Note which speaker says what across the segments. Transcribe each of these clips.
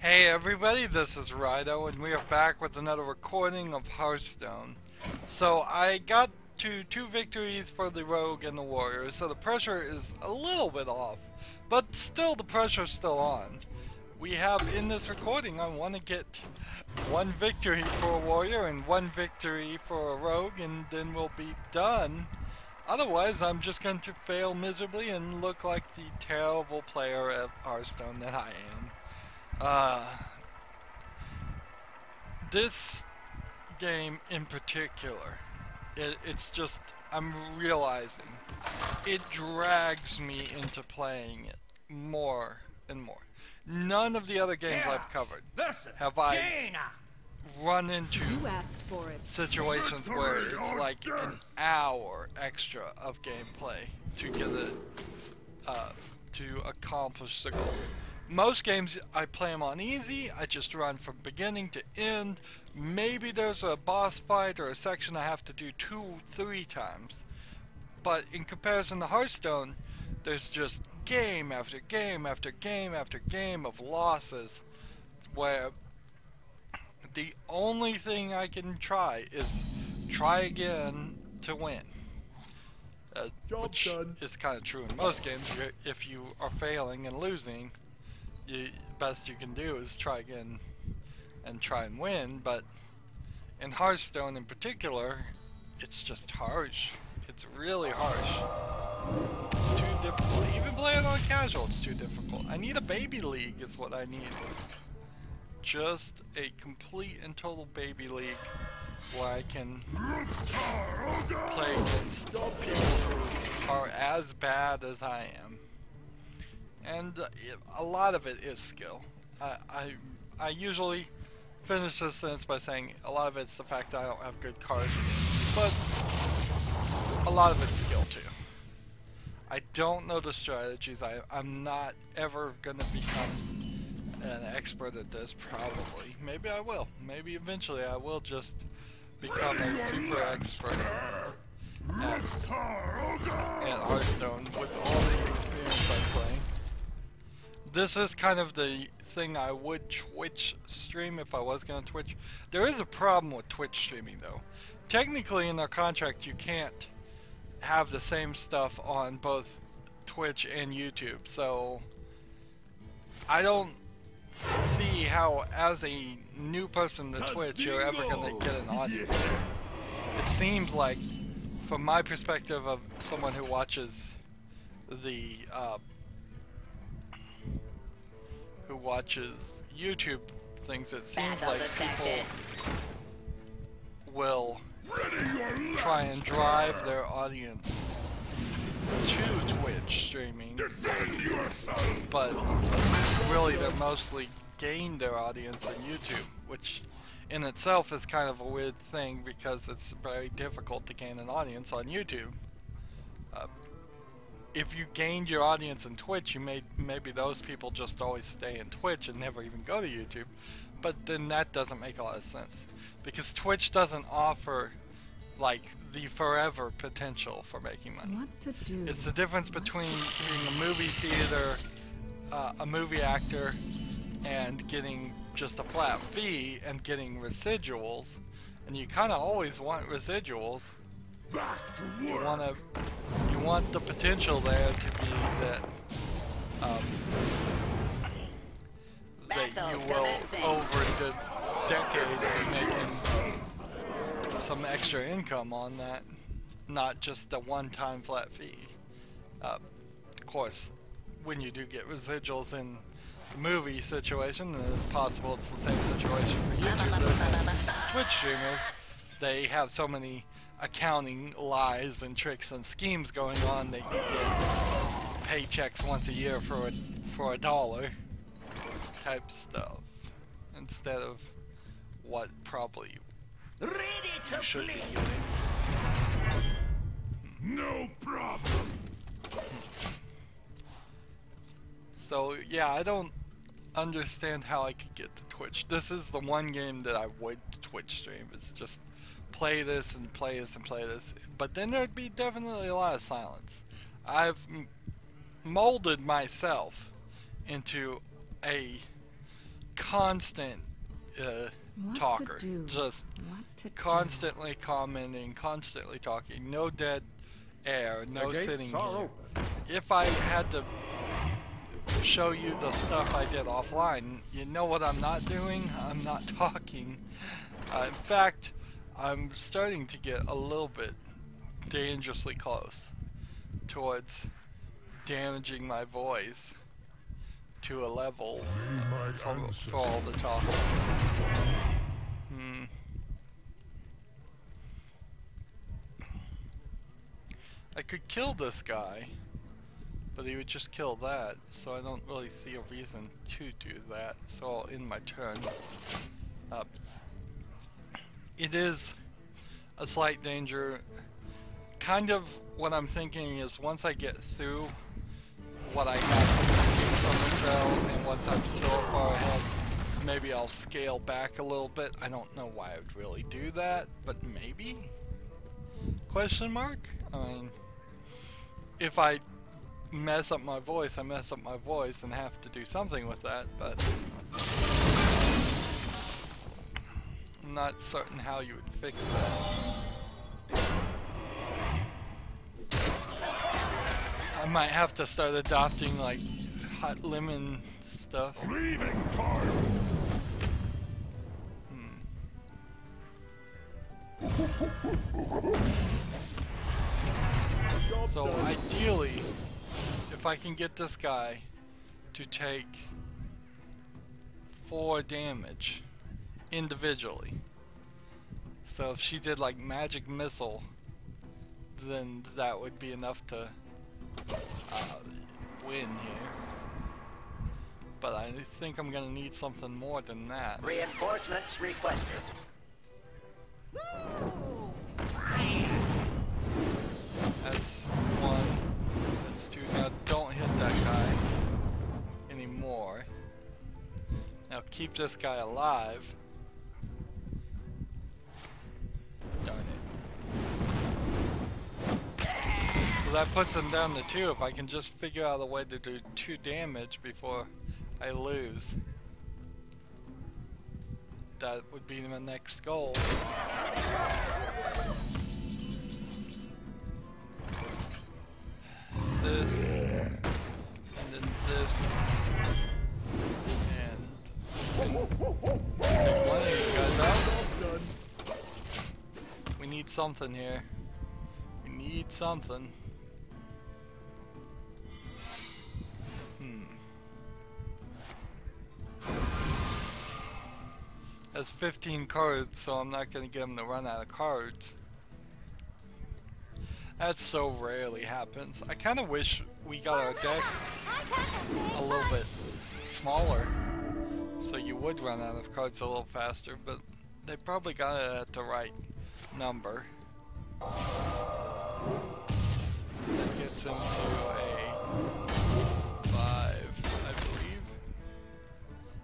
Speaker 1: Hey everybody, this is Rydo, and we are back with another recording of Hearthstone. So I got to 2 victories for the Rogue and the Warrior, so the pressure is a little bit off, but still the pressure's still on. We have in this recording, I want to get 1 victory for a Warrior and 1 victory for a Rogue, and then we'll be done. Otherwise, I'm just going to fail miserably and look like the terrible player of Hearthstone that I am. This game in particular, it's just, I'm realizing, it drags me into playing it more and more. None of the other games I've covered have I run into situations where it's like an hour extra of gameplay to get it, to accomplish the goal. Most games, I play them on easy, I just run from beginning to end. Maybe there's a boss fight or a section I have to do 2-3 times. But in comparison to Hearthstone, there's just game after game after game after game of losses, where the only thing I can try is try again to win. Which is kind of true in most games. If you are failing and losing, the best you can do is try again and try and win, but in Hearthstone in particular, it's just harsh. It's really harsh. It's too difficult. Even playing on casual, it's too difficult. I need a baby league is what I need. Just a complete and total baby league where I can play against people who are as bad as I am. And a lot of it is skill. I usually finish this sentence by saying a lot of it's the fact that I don't have good cards, but a lot of it's skill too. I don't know the strategies. I'm not ever gonna become an expert at this, probably. Maybe I will. Maybe eventually I will just become a super expert at Hearthstone with all the experience I play. This is kind of the thing I would Twitch stream if I was going to Twitch. There is a problem with Twitch streaming though. Technically in their contract you can't have the same stuff on both Twitch and YouTube, so I don't see how as a new person to Twitch you're ever going to get an audience. It seems like, from my perspective of someone who watches the YouTube things, it seems like people will try and drive their audience to Twitch streaming, but really they're mostly gain their audience on YouTube, which in itself is kind of a weird thing because it's very difficult to gain an audience on YouTube. If you gained your audience in Twitch, maybe those people just always stay in Twitch and never even go to YouTube, but then that doesn't make a lot of sense because Twitch doesn't offer like the forever potential for making money.
Speaker 2: What to do?
Speaker 1: It's the difference between being a movie theater, a movie actor, and getting just a flat fee and getting residuals, and you kind of always want residuals. You want the potential there to be that that you will over the decade be making some extra income on that, not just a one-time flat fee. Of course, when you do get residuals in the movie situation, then it's possible it's the same situation for YouTube. Twitch streamers, they have so many accounting lies and tricks and schemes going on that you get paychecks once a year for $1 type stuff instead of what probably you should be getting.
Speaker 3: No problem.
Speaker 1: So yeah, I don't understand how I could get to Twitch. This is the one game that I would Twitch stream. It's just play this and play this and play this, but then there'd be definitely a lot of silence. I've molded myself into a constant talker. Just constantly
Speaker 2: do.
Speaker 1: commenting, constantly talking. No dead air, no sitting here.
Speaker 3: open.
Speaker 1: If I had to show you the stuff I did offline, you know what I'm not doing? I'm not talking. In fact, I'm starting to get a little bit dangerously close towards damaging my voice to a level for all the talk. I could kill this guy, but he would just kill that, so I don't really see a reason to do that, so I'll end my turn. It is a slight danger. Kind of what I'm thinking is once I get through what I have to escape from the cell, and once I'm so far ahead, maybe I'll scale back a little bit. I don't know why I would really do that, but maybe? Question mark? I mean, if I mess up my voice, I mess up my voice and have to do something with that, but I'm not certain how you would fix that. I might have to start adopting like hot lemon stuff.
Speaker 3: Leaving time.
Speaker 1: So ideally, if I can get this guy to take 4 damage individually. So if she did like magic missile, then that would be enough to win here. But I think I'm gonna need something more than that.
Speaker 4: Reinforcements requested.
Speaker 1: That's 1. That's 2. Now don't hit that guy anymore. Now keep this guy alive. Darn it. So that puts him down to 2. If I can just figure out a way to do 2 damage before I lose, that would be my next goal. This, and then this, and take one of these guys out. We need something here. We need something. That's 15 cards, so I'm not gonna get him to run out of cards. That so rarely happens. I kind of wish we got our decks a little bit smaller, so you would run out of cards a little faster, but they probably got it at the right number. That gets him to a 5, I believe.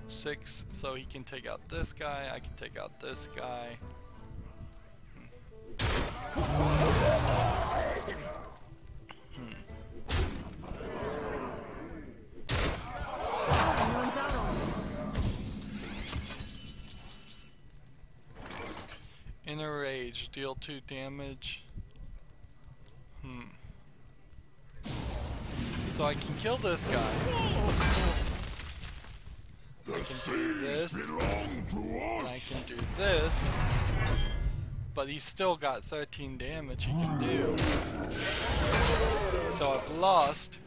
Speaker 1: 6, so he can take out this guy, I can take out this guy. Inner Rage, deal 2 damage. So I can kill this guy. I can do this, and I can do this, but he's still got 13 damage he can do. So I've lost.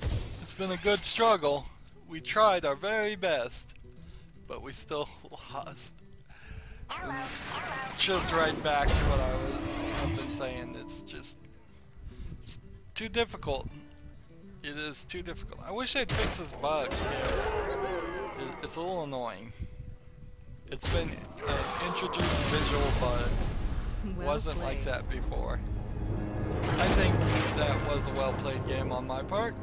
Speaker 1: It's been a good struggle. We tried our very best, but we still lost. Just right back to what I've been saying. It's too difficult. It is too difficult. I wish they'd fix this bug. It's a little annoying. It's been introduced visual, but wasn't like that before. I think that was a well-played game on my part.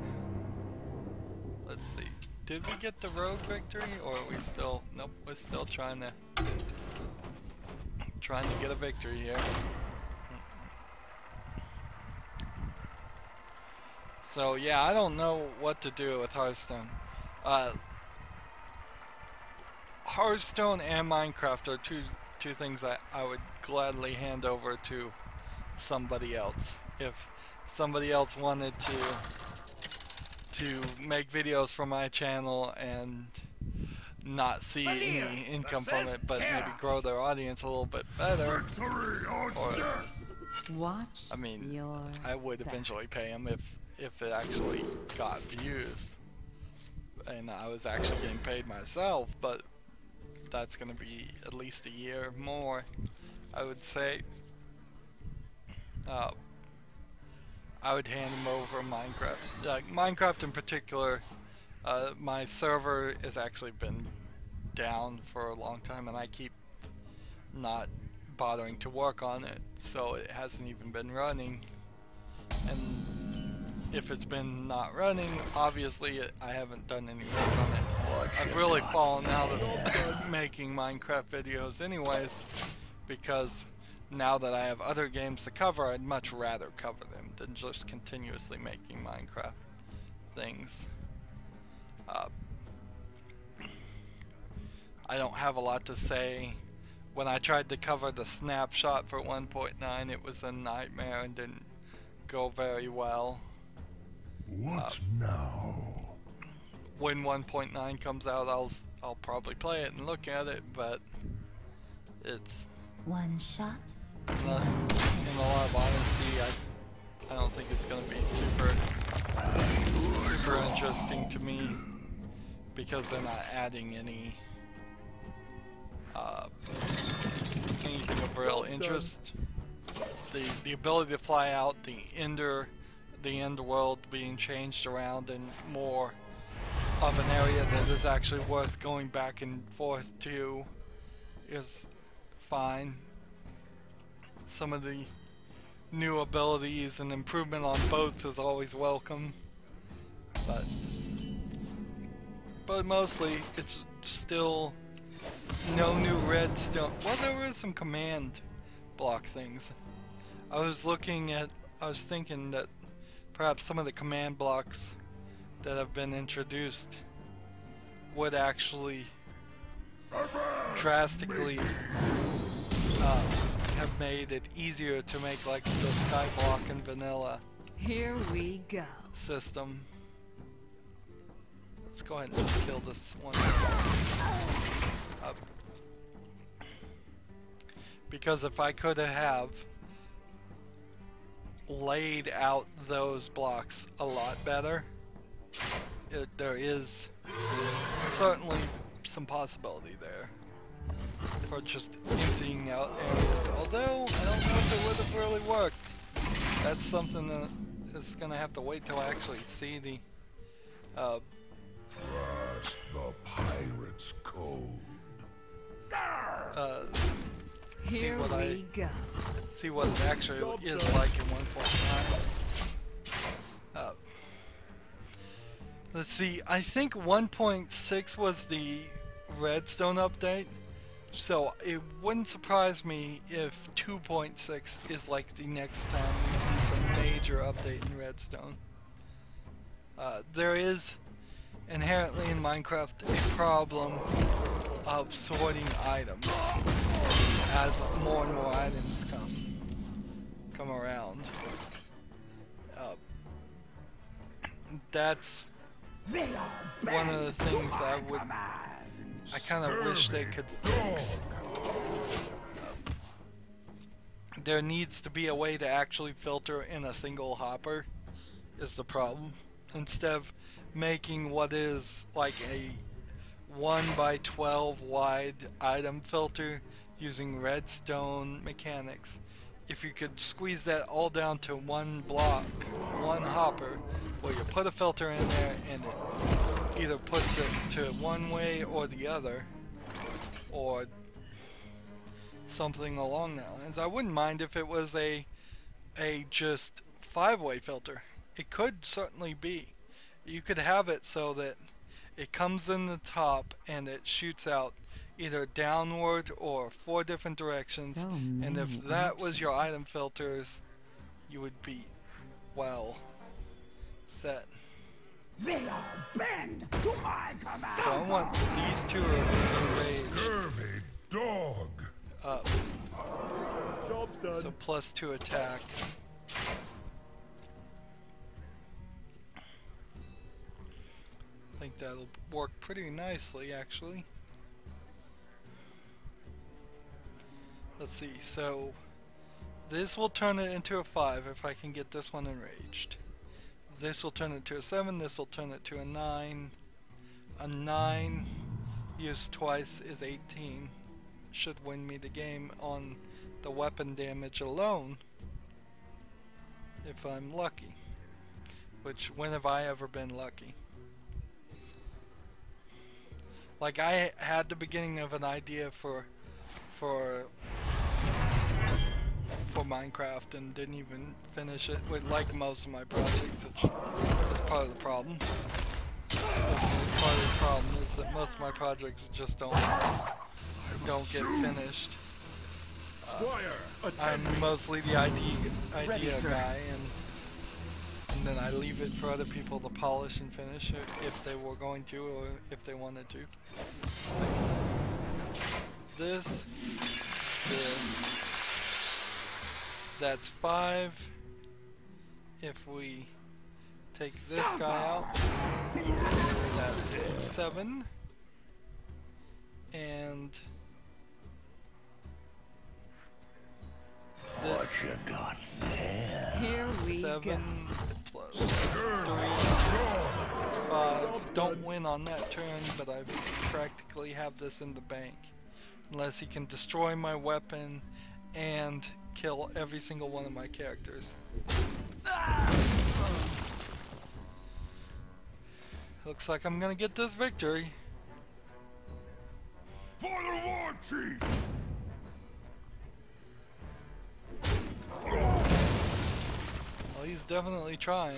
Speaker 1: Let's see. Did we get the rogue victory, or are we still? Nope. We're still trying to get a victory here. So yeah, I don't know what to do with Hearthstone. Hearthstone and Minecraft are two things that I would gladly hand over to somebody else. If somebody else wanted to make videos for my channel and not see any income from it, but maybe grow their audience a little bit better. Or,
Speaker 2: Watch
Speaker 1: I mean,
Speaker 2: your
Speaker 1: I would eventually pay them if it actually got views and I was actually getting paid myself, but that's gonna be at least a year more, I would say. I would hand them over Minecraft. Minecraft in particular, my server has actually been down for a long time and I keep not bothering to work on it, so it hasn't even been running. And if it's been not running, obviously I haven't done any work on it. I've really fallen out of making Minecraft videos anyways, because now that I have other games to cover, I'd much rather cover them than just continuously making Minecraft things. I don't have a lot to say. When I tried to cover the snapshot for 1.9, it was a nightmare and didn't go very well.
Speaker 3: What now?
Speaker 1: When 1.9 comes out, I'll probably play it and look at it, but it's
Speaker 2: one shot.
Speaker 1: in a lot of honesty, I don't think it's gonna be super interesting to me, because they're not adding anything of real interest. The ability to fly out, the end world being changed around and more of an area that is actually worth going back and forth to is fine. Some of the new abilities and improvement on boats is always welcome, but mostly it's still no new redstone. Well, there were some command block things. I was thinking that perhaps some of the command blocks that have been introduced would actually drastically have made it easier to make like the sky block and vanilla
Speaker 2: Here we go.
Speaker 1: system. Let's go ahead and kill this one. Because if I could have laid out those blocks a lot better, there is certainly some possibility there for just emptying out areas, although I don't know if it would have really worked. That's something that is gonna have to wait till I actually see the
Speaker 3: Trust the pirate's code.
Speaker 2: Here we go.
Speaker 1: see what it actually is like in 1.9. Let's see, I think 1.6 was the redstone update, so it wouldn't surprise me if 2.6 is like the next time we see some major update in redstone. There is inherently in Minecraft a problem of sorting items as more and more items come around. That's one of the things I kind of wish they could fix. There needs to be a way to actually filter in a single hopper is the problem, instead of making what is like a 1x12 wide item filter using redstone mechanics. If you could squeeze that all down to one block, one hopper, where you put a filter in there and it either puts it to one way or the other, or something along that lines. I wouldn't mind if it was a just 5-way filter. It could certainly be. You could have it so that it comes in the top and it shoots out either downward or 4 different directions, and if that was your item filters, you would be well set.
Speaker 3: They all bend to my command.
Speaker 1: So I want these two arrays So +2 attack. I think that'll work pretty nicely, actually. Let's see, so this will turn it into a 5 if I can get this one enraged. This will turn it to a 7, this will turn it to a 9. A 9 used twice is 18. Should win me the game on the weapon damage alone, if I'm lucky. Which, when have I ever been lucky? Like, I had the beginning of an idea for Minecraft and didn't even finish it, with like most of my projects, which is part of the problem. Part of the problem is that most of my projects just don't get finished. I'm mostly the idea guy, and then I leave it for other people to polish and finish it if they were going to, or if they wanted to. This, that's 5. If we take this guy out, that's 7. And
Speaker 3: What you got there?
Speaker 2: Here we
Speaker 1: 7
Speaker 2: go.
Speaker 1: plus 3 is 5. Don't win on that turn, but I practically have this in the bank. Unless he can destroy my weapon and kill every single one of my characters. Looks like I'm gonna get this victory.
Speaker 3: For the war chief!
Speaker 1: Well, he's definitely trying.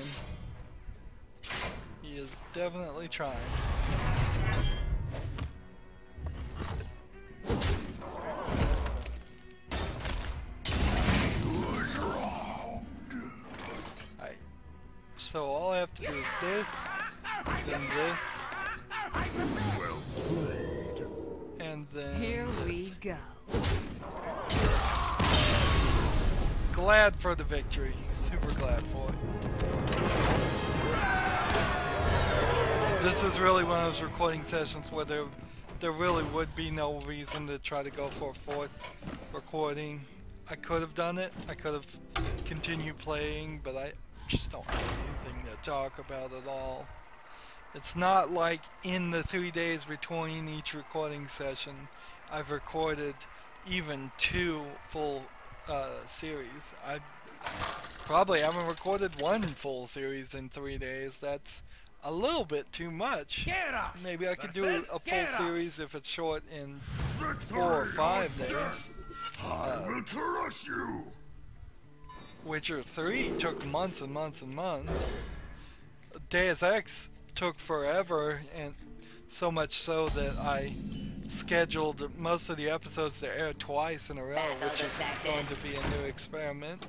Speaker 1: He is definitely trying. Alright. So all I have to do is this, then this,
Speaker 3: Well played.
Speaker 1: and then
Speaker 2: Here
Speaker 1: this.
Speaker 2: we go.
Speaker 1: Glad for the victory. Super glad for it. This is really one of those recording sessions where there really would be no reason to try to go for a 4th recording. I could have done it. I could have continued playing, but I just don't have anything to talk about at all. It's not like in the 3 days between each recording session, I've recorded even 2 full series. I probably haven't recorded 1 full series in 3 days. That's a little bit too much. Maybe I could do a full series if it's short in 4 or 5 days.
Speaker 3: I will crush you!
Speaker 1: Witcher 3 took months and months and months. Deus Ex took forever, and so much so that I scheduled most of the episodes to air twice in a row, which is going to be a new experiment.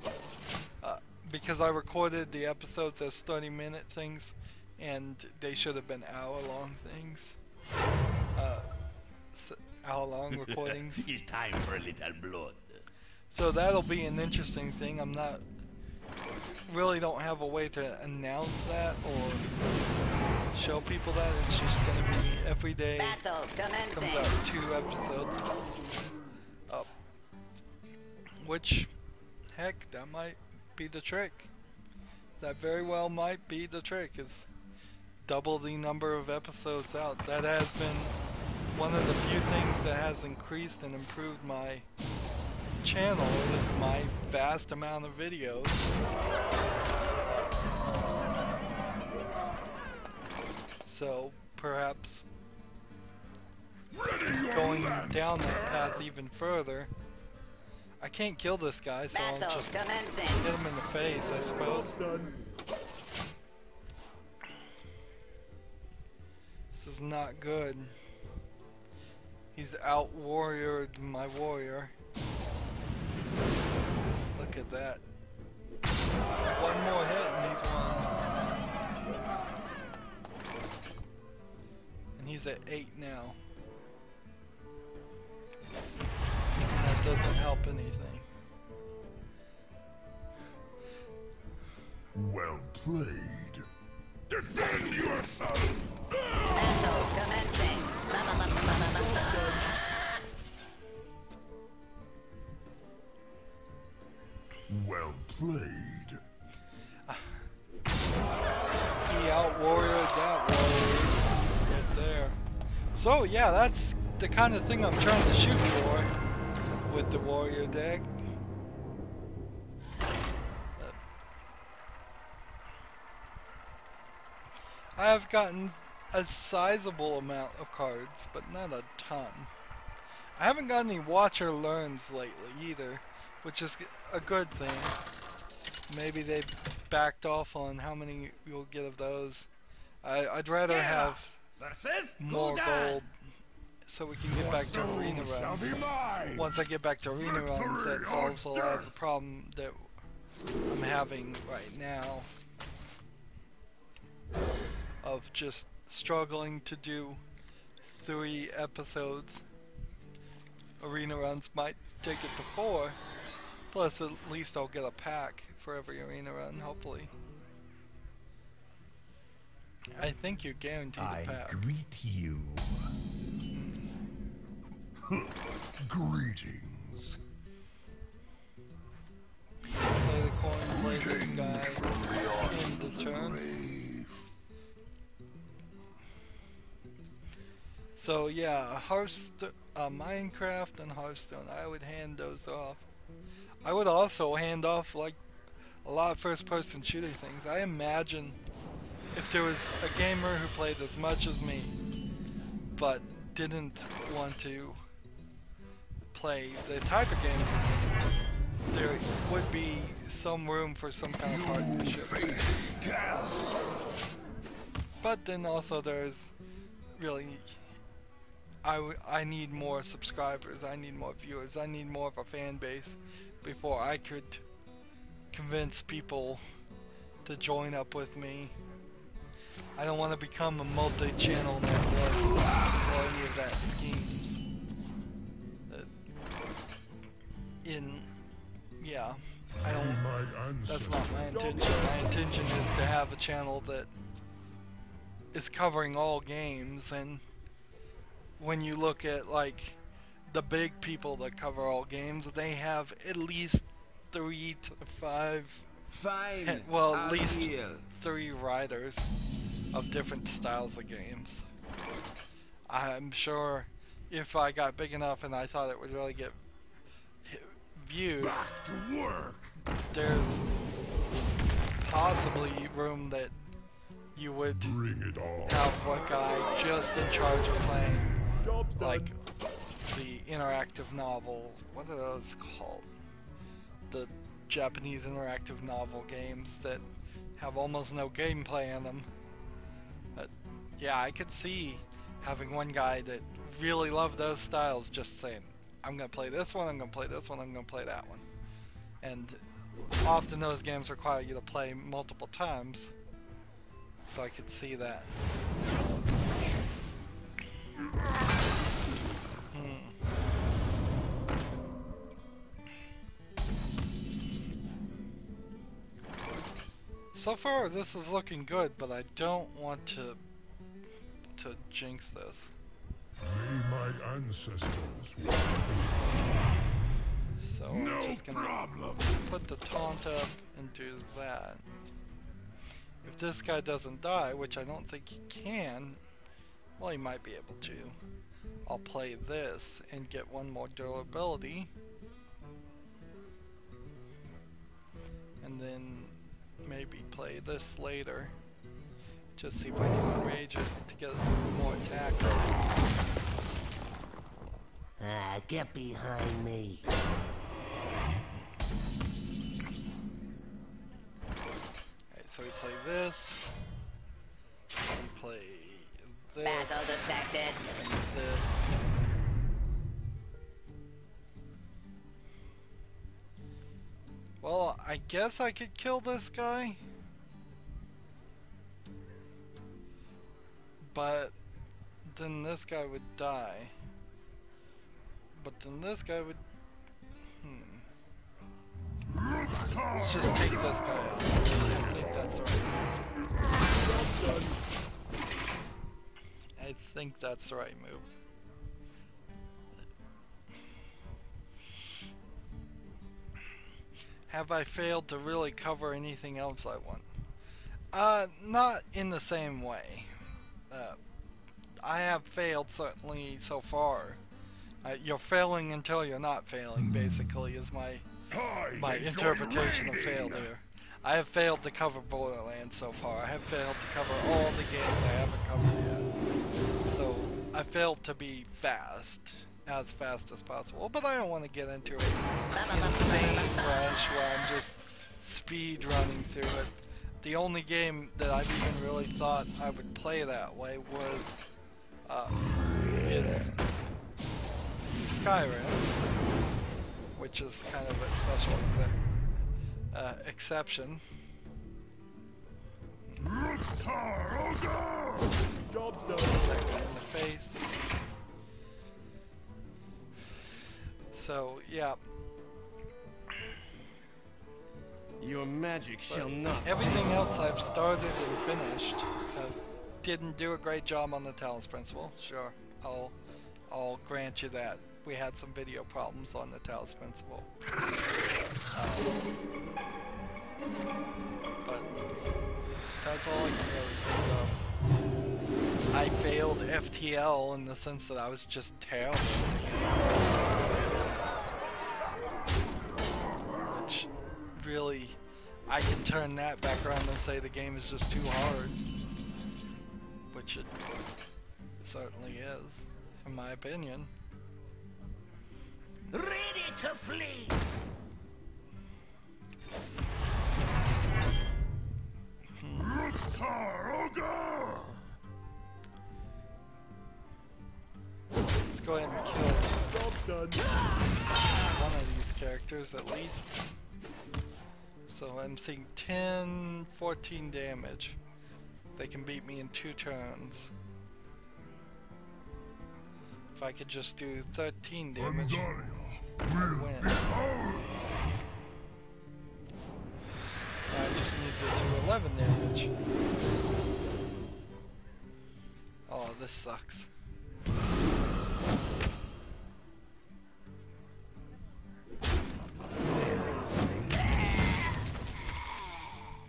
Speaker 1: Because I recorded the episodes as 30-minute things, and they should have been hour-long things. Hour-long recordings.
Speaker 5: It's time for a little blood.
Speaker 1: So that'll be an interesting thing. I'm not really don't have a way to announce that or show people that. It's just gonna be every day
Speaker 4: Battle commencing.
Speaker 1: comes out 2 episodes. Which, heck, that might be the trick. That very well might be the trick, is double the number of episodes out. That has been one of the few things that has increased and improved my channel, is my vast amount of videos. So perhaps going down that path even further. I can't kill this guy, so I'll
Speaker 4: Battle
Speaker 1: just
Speaker 4: commencing.
Speaker 1: hit him in the face, I suppose. This is not good. He's out-warriored my warrior. Look at that. 1 more hit and he's won. And he's at 8 now. That doesn't help anything.
Speaker 3: Well played. Defend yourself!
Speaker 4: Battle commencing.
Speaker 3: Well played.
Speaker 1: He out-warriored that warrior right there. So yeah, that's the kind of thing I'm trying to shoot for with the warrior deck. I have gotten a sizable amount of cards, but not a ton. I haven't got any watch or learns lately either, which is a good thing. Maybe they backed off on how many you'll get of those. I'd rather have more gold so we can get back to arena runs. Once I get back to arena runs, that solves a lot of the problem that I'm having right now of just struggling to do 3 episodes. Arena runs might take it to 4, plus at least I'll get a pack for every arena run, hopefully. I think you're guaranteed a pack.
Speaker 3: I greet you. Greetings.
Speaker 1: Play the coin, play this guy in the turn. So yeah, Minecraft and Hearthstone, I would hand those off. I would also hand off like a lot of first-person shooter things. I imagine if there was a gamer who played as much as me, but didn't want to play the type of games, there would be some room for some kind of partnership. But then also there's really, I need more subscribers, I need more viewers, I need more of a fan base before I could convince people to join up with me. I don't want to become a multi-channel network or any of that schemes. Yeah, I don't, that's not my intention. My intention is to have a channel that is covering all games, and when you look at like the big people that cover all games, they have at least 3 to 5, well, at least 3 writers of different styles of games. I'm sure if I got big enough and I thought it would really get views, there's possibly room that you would have one guy just in charge of playing like the interactive novel, what are those called? The Japanese interactive novel games that have almost no gameplay in them. But yeah, I could see having one guy that really loved those styles just saying, I'm gonna play this one, I'm gonna play this one, I'm gonna play that one. And often those games require you to play multiple times, so I could see that. So far this is looking good, but I don't want to jinx this.
Speaker 3: May my ancestors
Speaker 1: So I'm just gonna put the taunt up and do that. If this guy doesn't die, which I don't think he can, well, he might be able to, I'll play this and get 1 more durability, and then maybe play this later. Just see if I can enrage it to get more attack.
Speaker 6: Get behind me.
Speaker 1: Alright, so we play this. We play this.
Speaker 4: Battle detected.
Speaker 1: This. Well, I guess I could kill this guy. But then this guy would die. But then this guy would... Let's just take this guy out. I think that's that's right. I think that's the right move. Have I failed to really cover anything else I want? Not in the same way. I have failed certainly so far. You're failing until you're not failing, basically, is my interpretation of failure. I have failed to cover Borderlands so far. I have failed to cover all the games I haven't covered yet. So I failed to be as fast as possible. But I don't want to get into an insane rush where I'm just speed running through it. The only game that I've even really thought I would play that way was is Skyrim, which is kind of a special exception.
Speaker 7: Job's done.
Speaker 1: That guy in the face. So yeah.
Speaker 7: Your magic shall not.
Speaker 1: Everything else I've started and finished. Didn't do a great job on the Talos Principle. Sure, I'll grant you that. We had some video problems on the Talos Principle. But that's all I can really think of. I failed FTL in the sense that I was just terrible. Which really, I can turn that back around and say the game is just too hard. Which it certainly is, in my opinion.
Speaker 6: Ready to flee!
Speaker 1: Let's go ahead and kill one of these characters at least. So I'm seeing 10, 14 damage. They can beat me in 2 turns. If I could just do 13 damage, I'd win. I just need to do 11 damage. Oh, this sucks.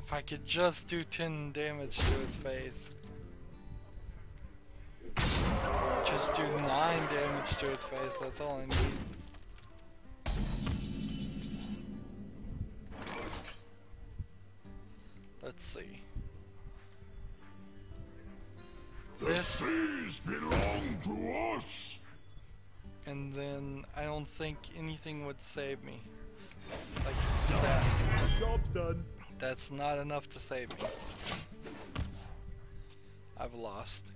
Speaker 1: If I could just do 10 damage to his face. Just do 9 damage to his face, that's all I need. Let's see.
Speaker 3: The seas belong to us!
Speaker 1: And then I don't think anything would save me. Like that.
Speaker 7: Job's done.
Speaker 1: That's not enough to save me. I've lost.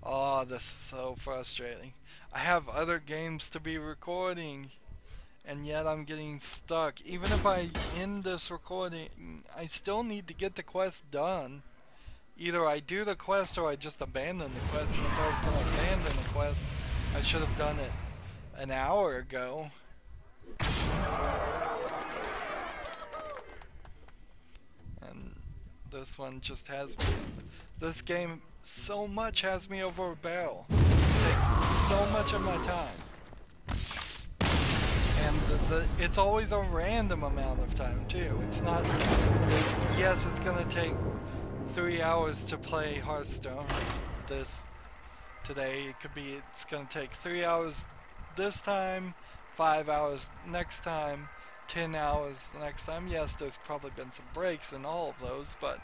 Speaker 1: Oh, this is so frustrating. I have other games to be recording, and yet I'm getting stuck. Even if I end this recording, I still need to get the quest done. Either I do the quest or I just abandon the quest, and if I was going to abandon the quest, I should have done it an hour ago. And this one just has me. This game so much has me over a barrel. It takes so much of my time. And it's always a random amount of time too. It's not, yes, it's gonna take 3 hours to play Hearthstone today. It could be, it's gonna take 3 hours this time, 5 hours next time, 10 hours the next time. Yes, there's probably been some breaks in all of those, but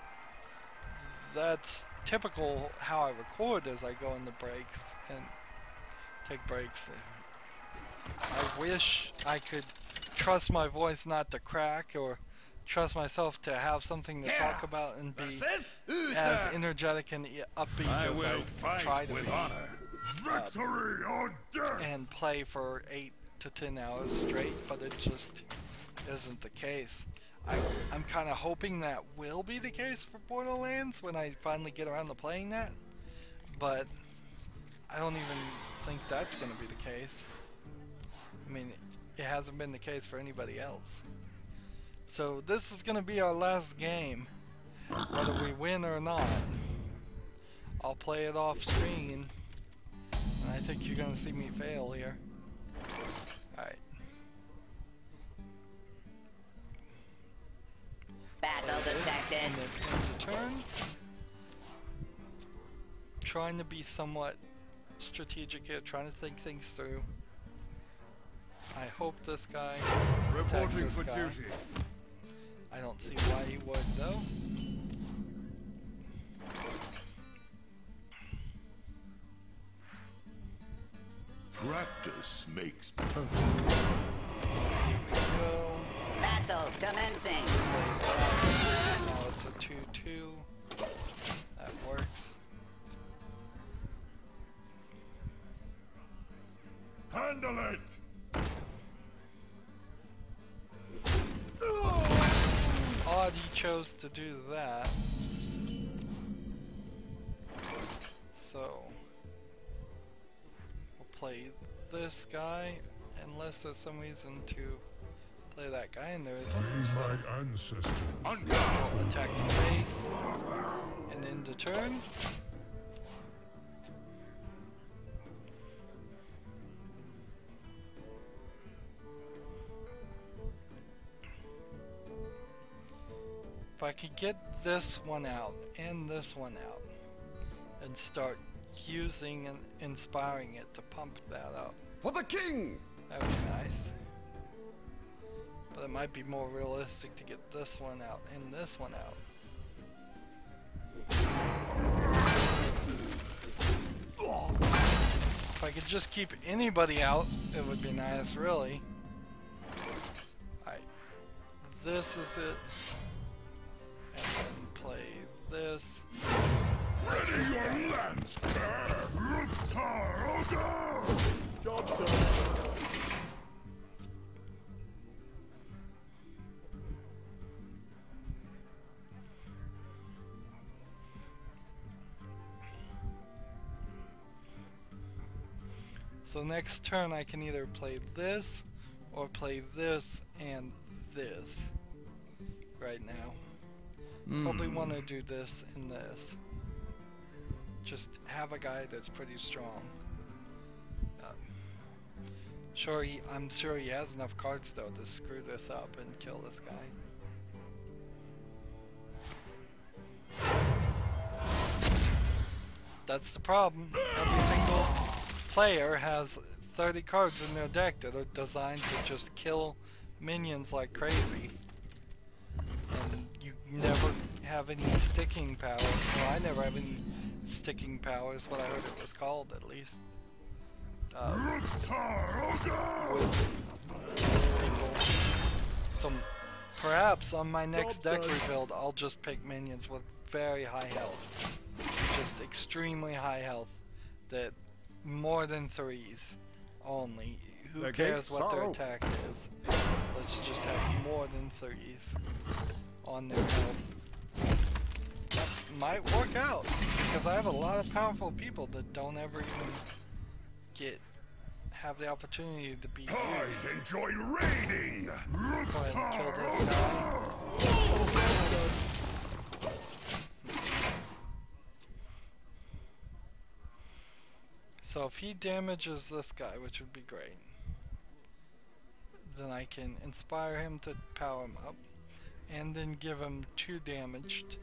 Speaker 1: that's typical how I record as I go into breaks and take breaks. I wish I could trust my voice not to crack, or trust myself to have something to talk about and be as energetic and upbeat as I try to be.
Speaker 3: Victory or death!
Speaker 1: And play for 8 to 10 hours straight, but it just isn't the case. I'm kind of hoping that will be the case for Borderlands when I finally get around to playing that, but I don't even think that's going to be the case. I mean, it hasn't been the case for anybody else. So this is gonna be our last game, whether we win or not. I'll play it off screen, and I think you're gonna see me fail here. Alright.
Speaker 4: Battle detected.
Speaker 1: And then end the turn. Trying to be somewhat strategic here, trying to think things through. I hope this guy attacks
Speaker 3: Reporting
Speaker 1: this
Speaker 3: for
Speaker 1: guy.
Speaker 3: duty.
Speaker 1: I don't see why he would though.
Speaker 3: Practice makes
Speaker 1: Here we go.
Speaker 4: Battle commencing.
Speaker 1: Now it's a 2-2. That works.
Speaker 3: handle it.
Speaker 1: Odd he chose to do that. So we'll play this guy unless there's some reason to play that guy, and there isn't.
Speaker 3: My ancestors.
Speaker 1: So we'll attack the base and end the turn. If I could get this one out and this one out and start using and inspiring it to pump that up,
Speaker 7: For the king!
Speaker 1: that would be nice. But it might be more realistic to get this one out and this one out. If I could just keep anybody out, it would be nice, really. Alright, this is it. And then play this.
Speaker 3: Ready your lance,
Speaker 7: Job's done.
Speaker 1: So next turn I can either play this or play this and this right now. Probably want to do this and this. Just have a guy that's pretty strong. I'm sure he has enough cards though to screw this up and kill this guy. That's the problem. Every single player has 30 cards in their deck that are designed to just kill minions like crazy. And you never have any sticking powers. Well, I never have any sticking powers, what I heard it was called at least. With people. So perhaps on my next deck rebuild, I'll just pick minions with very high health. Just extremely high health. That more than 3s only. Who cares what their attack is? Let's just have more than 3s on their health. That might work out because I have a lot of powerful people that don't ever even have the opportunity to be used.
Speaker 3: I enjoy raiding.
Speaker 1: Go ahead and kill this guy. So if he damages this guy, which would be great, then I can inspire him to power him up, and then give him 2 damaged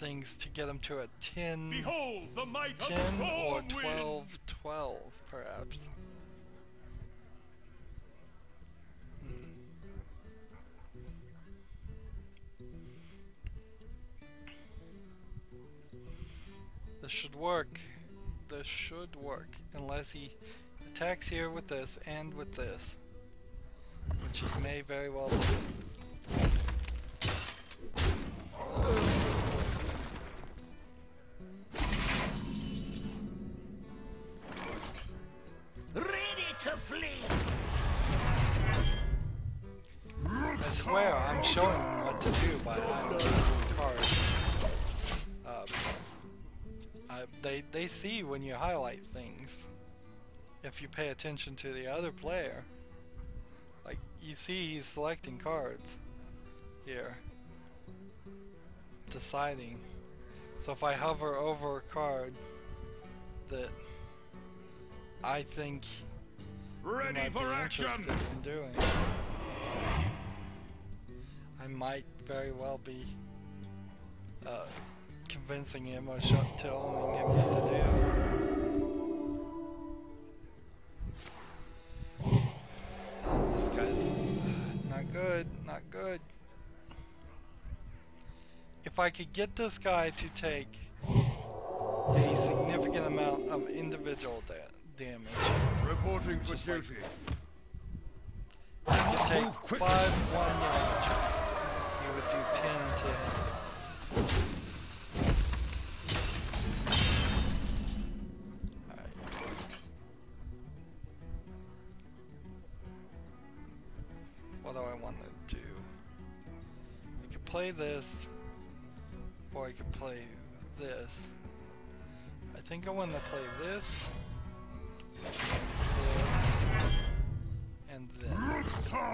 Speaker 1: things to get him to a 10,
Speaker 3: Behold the might
Speaker 1: 10
Speaker 3: of
Speaker 1: or
Speaker 3: Stormwind.
Speaker 1: 12, perhaps. This should work. This should work, unless he attacks here with this and with this, which he may very well do.
Speaker 6: Ready to flee!
Speaker 1: I swear I'm showing them what to do by highlighting cards. They see when you highlight things. If you pay attention to the other player, like you see he's selecting cards. here. Deciding. So if I hover over a card that I think you
Speaker 3: Ready
Speaker 1: might
Speaker 3: for
Speaker 1: be
Speaker 3: action!
Speaker 1: interested in doing, I might very well be convincing him or telling him what to do. This guy's not good, not good. If I could get this guy to take a significant amount of individual damage,
Speaker 7: Reporting for
Speaker 1: Just like-
Speaker 7: duty.
Speaker 1: he could take 5-1 damage. He would do 10 to him. Alright. What do I want to do? I could play this, or I could play this. I think I want to play this, and then kill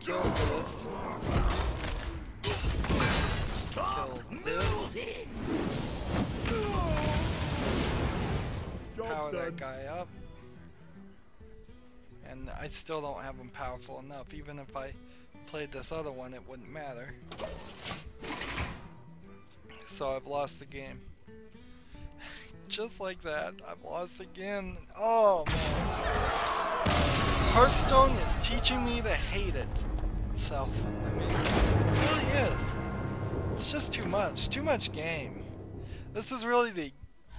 Speaker 1: this, kill this, power that guy up, and I still don't have him powerful enough. Even if I played this other one, it wouldn't matter. So I've lost the game. Just like that, I've lost again. Oh man. Hearthstone is teaching me to hate itself. I mean, it really is. It's just too much game. This is really the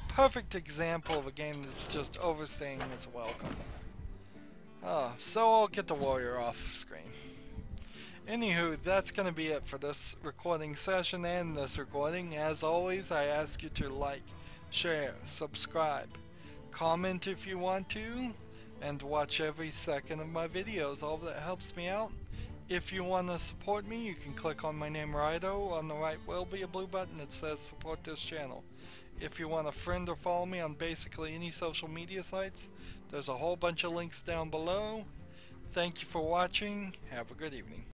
Speaker 1: perfect example of a game that's just overstaying its welcome. Oh, so I'll get the warrior off screen. Anywho, that's going to be it for this recording session and this recording. As always, I ask you to like, share, subscribe, comment if you want to, and watch every second of my videos. All that helps me out. If you want to support me, you can click on my name Rydo. On the right will be a blue button that says support this channel. If you want to friend or follow me on basically any social media sites, there's a whole bunch of links down below. Thank you for watching. Have a good evening.